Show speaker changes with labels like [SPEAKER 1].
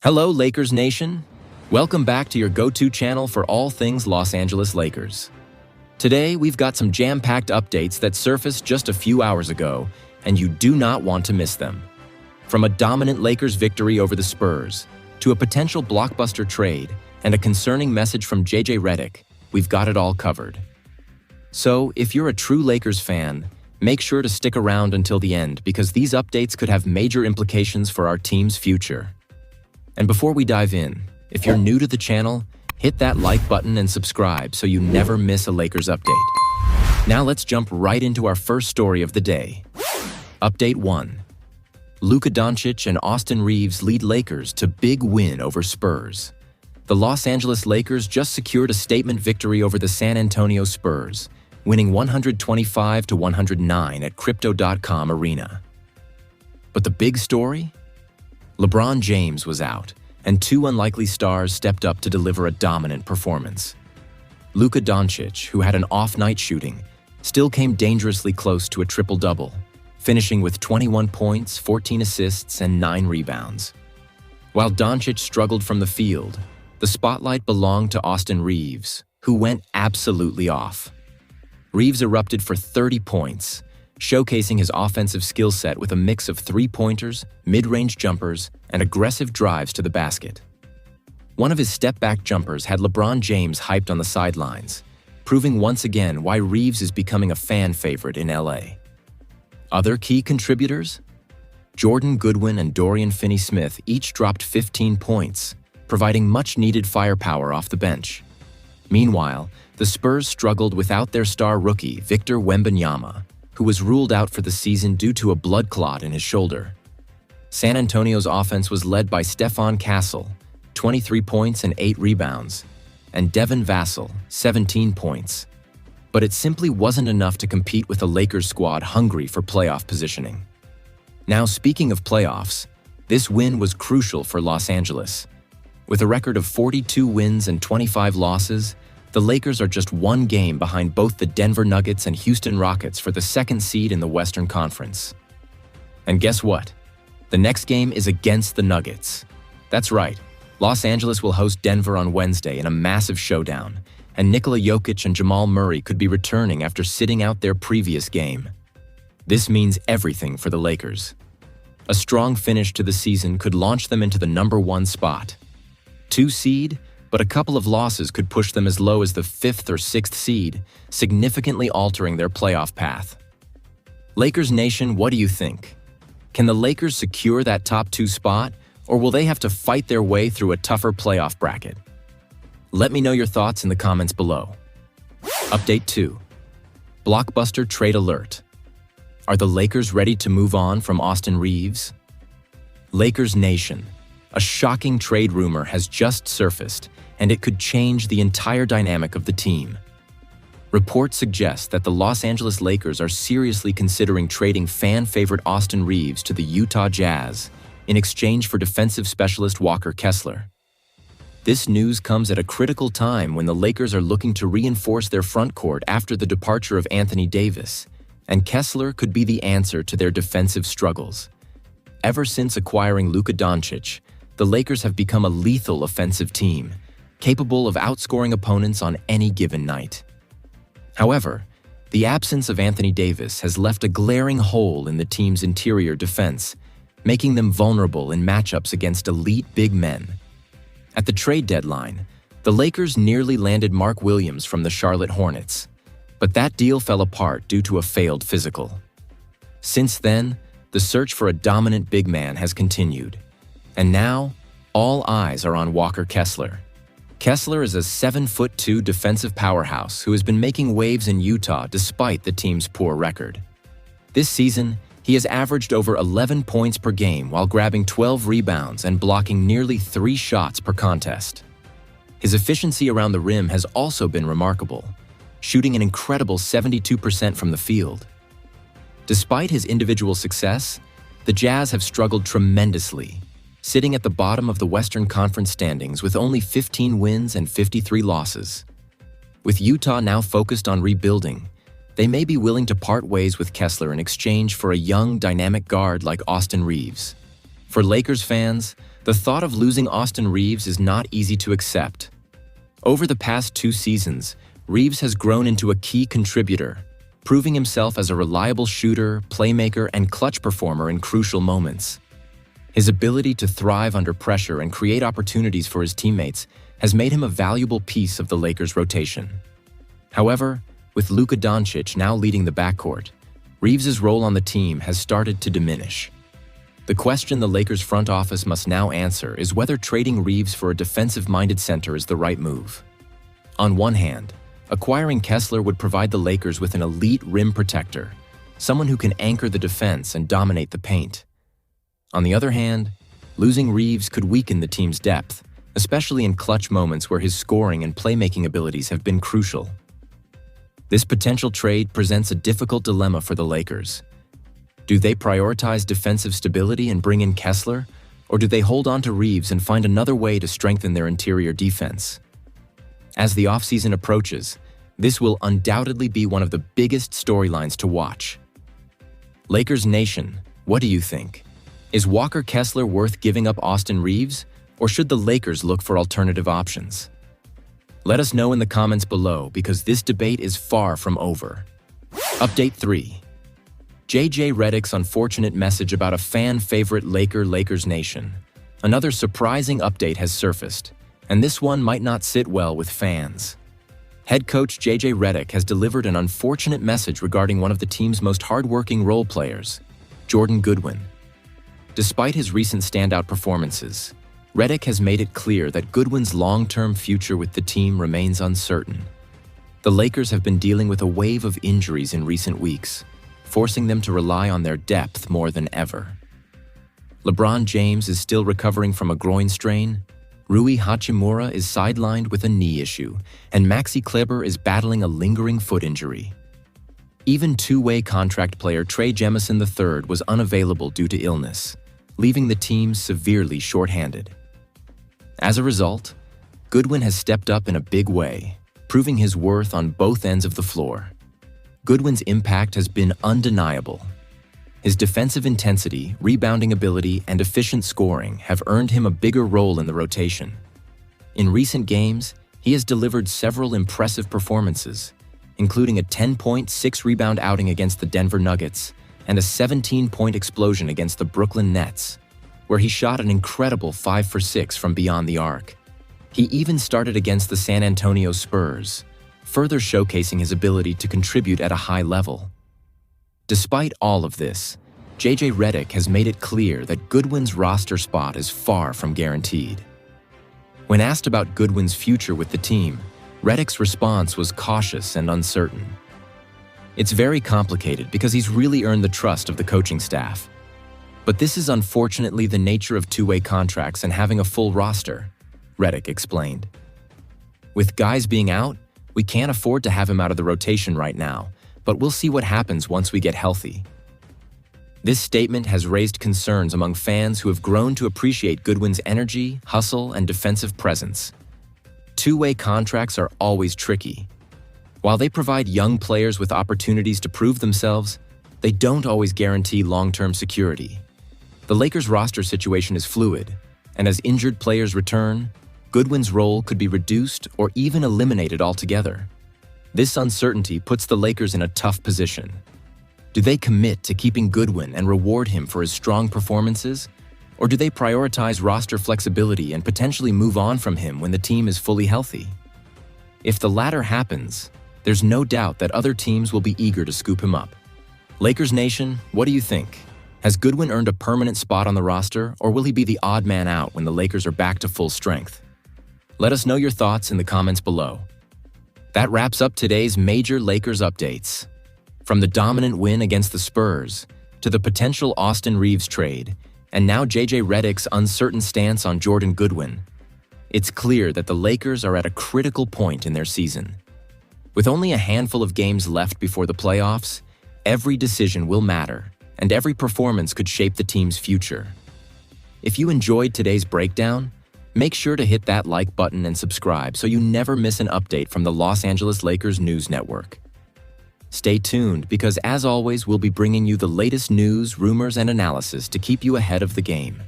[SPEAKER 1] Hello, Lakers Nation. Welcome back to your go-to channel for all things Los Angeles Lakers. Today, we've got some jam-packed updates that surfaced just a few hours ago, and you do not want to miss them. From a dominant Lakers victory over the Spurs, to a potential blockbuster trade, and a concerning message from Redick, we've got it all covered. So, if you're a true Lakers fan, make sure to stick around until the end because these updates could have major implications for our team's future. And before we dive in, if you're new to the channel, hit that like button and subscribe so you never miss a Lakers update. Now let's jump right into our first story of the day. Update 1. Luka Dončić and Austin Reaves lead Lakers to big win over Spurs. The Los Angeles Lakers just secured a statement victory over the San Antonio Spurs, winning 125-109 at Crypto.com Arena. But the big story? LeBron James was out, and two unlikely stars stepped up to deliver a dominant performance. Luka Dončić, who had an off-night shooting, still came dangerously close to a triple-double, finishing with 21 points, 14 assists, and 9 rebounds. While Dončić struggled from the field, the spotlight belonged to Austin Reaves, who went absolutely off. Reaves erupted for 30 points, showcasing his offensive skill set with a mix of three-pointers, mid-range jumpers, and aggressive drives to the basket. One of his step-back jumpers had LeBron James hyped on the sidelines, proving once again why Reaves is becoming a fan favorite in LA. Other key contributors? Jordan Goodwin and Dorian Finney-Smith each dropped 15 points, providing much-needed firepower off the bench. Meanwhile, the Spurs struggled without their star rookie, Victor Wembanyama, who was ruled out for the season due to a blood clot in his shoulder. San Antonio's offense was led by Stephon Castle, 23 points and 8 rebounds, and Devin Vassell, 17 points. But it simply wasn't enough to compete with a Lakers squad hungry for playoff positioning. Now, speaking of playoffs, this win was crucial for Los Angeles. With a record of 42 wins and 25 losses, the Lakers are just one game behind both the Denver Nuggets and Houston Rockets for the second seed in the Western Conference. And guess what? The next game is against the Nuggets. That's right, Los Angeles will host Denver on Wednesday in a massive showdown, and Nikola Jokic and Jamal Murray could be returning after sitting out their previous game. This means everything for the Lakers. A strong finish to the season could launch them into the #1 spot. 2 seed, but a couple of losses could push them as low as the 5th or 6th seed, significantly altering their playoff path. Lakers Nation, what do you think? Can the Lakers secure that top 2 spot, or will they have to fight their way through a tougher playoff bracket? Let me know your thoughts in the comments below. Update 2. Blockbuster trade alert. Are the Lakers ready to move on from Austin Reaves? Lakers Nation, a shocking trade rumor has just surfaced, and it could change the entire dynamic of the team. Reports suggest that the Los Angeles Lakers are seriously considering trading fan favorite Austin Reaves to the Utah Jazz in exchange for defensive specialist Walker Kessler. This news comes at a critical time when the Lakers are looking to reinforce their front court after the departure of Anthony Davis, and Kessler could be the answer to their defensive struggles. Ever since acquiring Luka Dončić, the Lakers have become a lethal offensive team, capable of outscoring opponents on any given night. However, the absence of Anthony Davis has left a glaring hole in the team's interior defense, making them vulnerable in matchups against elite big men. At the trade deadline, the Lakers nearly landed Mark Williams from the Charlotte Hornets, but that deal fell apart due to a failed physical. Since then, the search for a dominant big man has continued. And now, all eyes are on Walker Kessler. Kessler is a 7'2" defensive powerhouse who has been making waves in Utah despite the team's poor record. This season, he has averaged over 11 points per game while grabbing 12 rebounds and blocking nearly 3 shots per contest. His efficiency around the rim has also been remarkable, shooting an incredible 72% from the field. Despite his individual success, the Jazz have struggled tremendously, sitting at the bottom of the Western Conference standings with only 15 wins and 53 losses. With Utah now focused on rebuilding, they may be willing to part ways with Kessler in exchange for a young, dynamic guard like Austin Reaves. For Lakers fans, The thought of losing Austin Reaves is not easy to accept. Over the past 2 seasons, Reaves has grown into a key contributor, proving himself as a reliable shooter, playmaker, and clutch performer in crucial moments. His ability to thrive under pressure and create opportunities for his teammates has made him a valuable piece of the Lakers' rotation. However, with Luka Dončić now leading the backcourt, Reaves' role on the team has started to diminish. The question the Lakers front office must now answer is whether trading Reaves for a defensive-minded center is the right move. On one hand, acquiring Kessler would provide the Lakers with an elite rim protector, someone who can anchor the defense and dominate the paint. On the other hand, losing Reaves could weaken the team's depth, especially in clutch moments where his scoring and playmaking abilities have been crucial. This potential trade presents a difficult dilemma for the Lakers. Do they prioritize defensive stability and bring in Kessler, or do they hold on to Reaves and find another way to strengthen their interior defense? As the offseason approaches, this will undoubtedly be one of the biggest storylines to watch. Lakers Nation, what do you think? Is Walker Kessler worth giving up Austin Reaves, or should the Lakers look for alternative options? Let us know in the comments below because this debate is far from over. Update 3. JJ Redick's unfortunate message about a fan-favorite Lakers Nation. Another surprising update has surfaced, and this one might not sit well with fans. Head coach JJ Redick has delivered an unfortunate message regarding one of the team's most hard-working role players, Jordan Goodwin. Despite his recent standout performances, Redick has made it clear that Goodwin's long-term future with the team remains uncertain. The Lakers have been dealing with a wave of injuries in recent weeks, forcing them to rely on their depth more than ever. LeBron James is still recovering from a groin strain, Rui Hachimura is sidelined with a knee issue, and Maxi Kleber is battling a lingering foot injury. Even two-way contract player Trey Jemison III was unavailable due to illness, leaving the team severely short-handed. As a result, Goodwin has stepped up in a big way, proving his worth on both ends of the floor. Goodwin's impact has been undeniable. His defensive intensity, rebounding ability, and efficient scoring have earned him a bigger role in the rotation. In recent games, he has delivered several impressive performances, including a 10-point, 6-rebound outing against the Denver Nuggets and a 17-point explosion against the Brooklyn Nets, where he shot an incredible 5 for 6 from beyond the arc. He even started against the San Antonio Spurs, further showcasing his ability to contribute at a high level. Despite all of this, JJ Redick has made it clear that Goodwin's roster spot is far from guaranteed. When asked about Goodwin's future with the team, Redick's response was cautious and uncertain. It's very complicated because he's really earned the trust of the coaching staff. But this is unfortunately the nature of two-way contracts and having a full roster, Redick explained. With guys being out, we can't afford to have him out of the rotation right now, but we'll see what happens once we get healthy. This statement has raised concerns among fans who have grown to appreciate Goodwin's energy, hustle, and defensive presence. Two-way contracts are always tricky. While they provide young players with opportunities to prove themselves, they don't always guarantee long-term security. The Lakers' roster situation is fluid, and as injured players return, Goodwin's role could be reduced or even eliminated altogether. This uncertainty puts the Lakers in a tough position. Do they commit to keeping Goodwin and reward him for his strong performances? Or do they prioritize roster flexibility and potentially move on from him when the team is fully healthy? If the latter happens, there's no doubt that other teams will be eager to scoop him up. Lakers Nation, what do you think? Has Goodwin earned a permanent spot on the roster, or will he be the odd man out when the Lakers are back to full strength? Let us know your thoughts in the comments below. That wraps up today's major Lakers updates. From the dominant win against the Spurs, to the potential Austin Reaves trade, and now JJ Redick's uncertain stance on Jordan Goodwin, it's clear that the Lakers are at a critical point in their season. With only a handful of games left before the playoffs, every decision will matter, and every performance could shape the team's future. If you enjoyed today's breakdown, make sure to hit that like button and subscribe so you never miss an update from the Los Angeles Lakers News Network. Stay tuned because, as always, we'll be bringing you the latest news, rumors, and analysis to keep you ahead of the game.